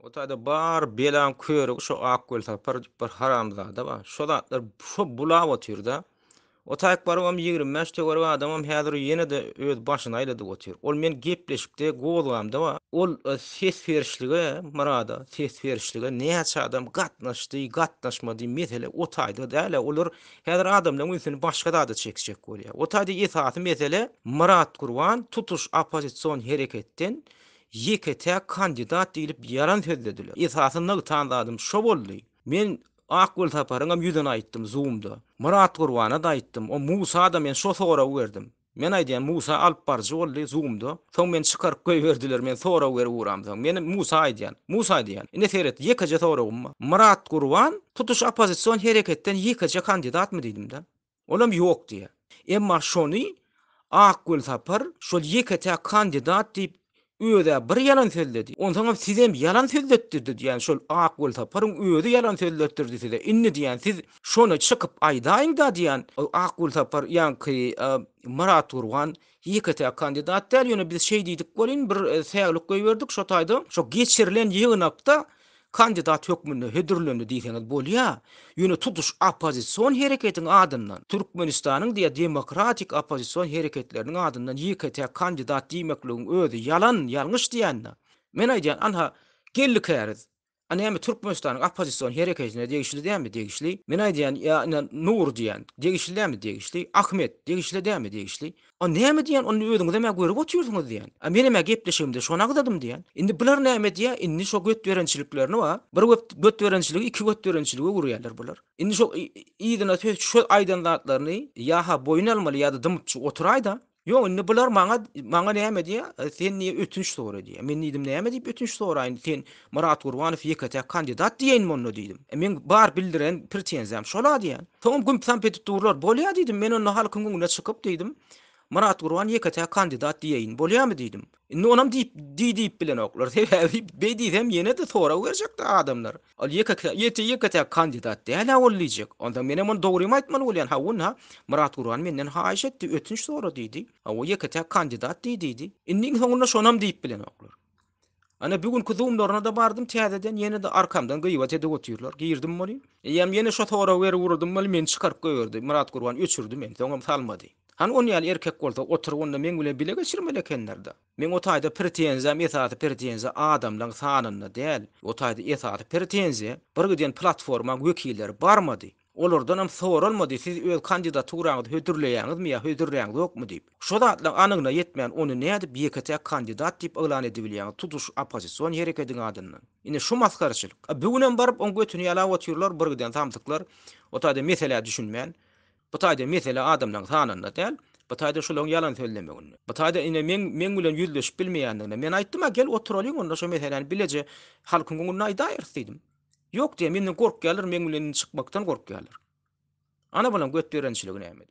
O taýda bar belan körüg şo akgöl tapar bir haramzada bar. Şo zatlar şo bulap otyrda. O taýyk barabam 25 töwer adamam häzir ýene-de öz başyna aýlady otýar. Ol men gepleşikde gowlamda ba. Ol ses berişlige marada, ses berişlige näçe adam gatnaşdy, gatnaşmady mesele o taýda däle. Olar häzir adamlaryň üstüne başga da çekişek bolýar. O taýda esasy mesele Murat Gurban tutuş opozisiýon hereketden ýekete kandidat diýilip ýalan sözlediler. Esasyny tanıdym şo boldy. Men Akgül taparyňam ýüzüne aýtdym Zoom'da. Murat Gurbana da aýtdym. O Musa da men şo sora berdim. Men aýdym Musa alyp barjy boldy Zoom'da. Soň men çykaryp goýberdiler. Men sora berip uramdy. Men Musa aýdym. Musa diýen. Ine seret ýekece soragym. Murat Gurban tutuş opozisiýon hereketden ýekece kandidatmy diýdim da. Olam ýok diýär. Emma şonu Akgül tapar şol ýekete kandidat diýip öýde bir ýalan söýledi. Ondan sizem ýalan söýletdirdi diýen şol Akgül taparyň öýde ýalan söýletdirdi size. Inni diýen siz şonu çykyp aýdaýyn da diýen Akgül tapar ýanky Murat Gurban ýekete kandidat däl ýöne biz şey diýdik bolin bir säýlik goýberdik şo taýda. Şo geçirilen ýygnakda kandidat hökmünde hödürlendi diýseniz bolýa. Ýöne tutuş opozisiýon hereketiň adyndan Türkmenistanyň diýe demokratik opozisiýon hereketleriniň adyndan ýekete kandidat diýmekligiň özi yalan, ýalňyş diýende. Men aýdýan anha gelli käriz. Anäme Türkmenistanyň opozisiýon hereketine degişli dämi degişli? Men aýdýan ýa Nur diýen degişli dämi degişli? Ahmet degişli dämi degişli? O näme diýen onu özüňiz näme görüp otyrdyňyz diýen. Menime gepleşimde şona gadadım diýen. Indi bular näme diýä? Indi şo göt berençiliklerini wa bir göt berençiligi iki göt berençiligi gurýarlar bular. Indi şo ýygyna şo aýdanlatlaryny ýa-ha boyun almaly ýa-da dymypçy oturaýda. Yo, indi bular maňa näme diýä? Sen niýe ötünç sora diýä. Men diýdim näme diýip ötünç soraýyn? Sen Murat Gurbanow ýekete kandidat diýen monno diýdim. Men bar bildiren pretensiyam şola diýen. Toňum gün sampet durlar bolýa diýdim. Men onu halkyň göňüne çykyp diýdim. Murat Gurban ýekete kandidat diýeýin. Bolýarmy diýdim. Indi onam diýip bilen oklar. Be diýsem ýene-de sora berjekdi adamlar. Al ýekete kandidat diýen awullaýjak. Onda menem onu dogry aýtmaly bolýan. Ha wunha Murat Gurban menden haýyş etdi, ötünç sora diýdi. O ýekete kandidat diýdi. Indi soňunda şonam diýip bilen oklar. Ana bugünkü Zoom'larına da bardım täzeden ýene-de arkamdan gıýbat edip otyrlar. Girdim boly. Ýam ýene şo sora berip urdum boly men çykaryp goýberdi. Murat Gurban öçürdi men. Soňam salmady. Han on ýaly erkek bolsa oturganda men bilen bile geçirmelekenlerde. Men o taýda pretensiyam esasy pretensiya adamlaryň sanyna däl. O taýda esasy pretensiya bir giden platforma wekilleri barmady. Olardan hem sorulmady siz öz kandidaturaňyzy hödürleýäňizmi ýa hödürleýäňiz ýokmy diýip. Şo zatlaryň anygyna ýetmeýän onu näde ýekete kandidat diýip elan edibilýär tutuş opozisiýon hereketiň adyndan. Ine şu maskarçylyk. Bugünem barıp on götüni ýalap otyrlar bir giden tamtyklar. O taýda mesele düşünmän. Bu taýda mesele adamlaryň sanyna däl. Bu taýda şolaryň ýalan söýlemegini. Bu taýda ine men bilen ýüzleşip bilmeýändigine. Men aýtdym, gel oturalyň onda şo meseleni bileje halkyň göňüne aýdaýar diýdim. Ýok diýen menden gork gelir, men bilen çykmakdan gork gelir. Ana bilen göt berençiligi näme?